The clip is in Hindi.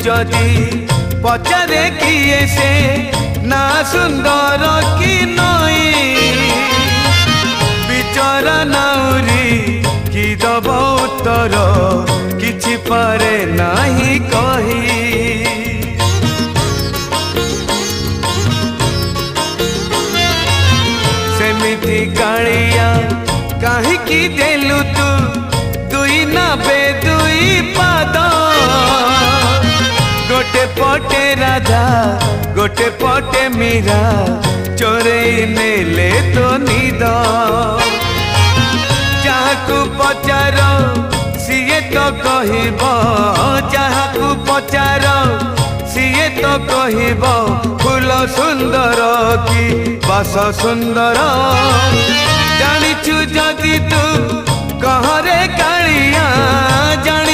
जदि पचारे किए से ना सुंदर कि नई बिचरा नाउरी कि दब उत्तर किछि पारे नाही कही सेमिति कालिया काहीकि देलु तू दुई नाबे दुई पाद गोटे पटे राधा गोटे पटे मीरा चोरई नेले तो निद जहाकू पचार सीए तो कहब जहाकू पचार सीए तो कहब फूल सुंदर कि बास सुंदर जानिछु जदि तू कहरे कालिया जानी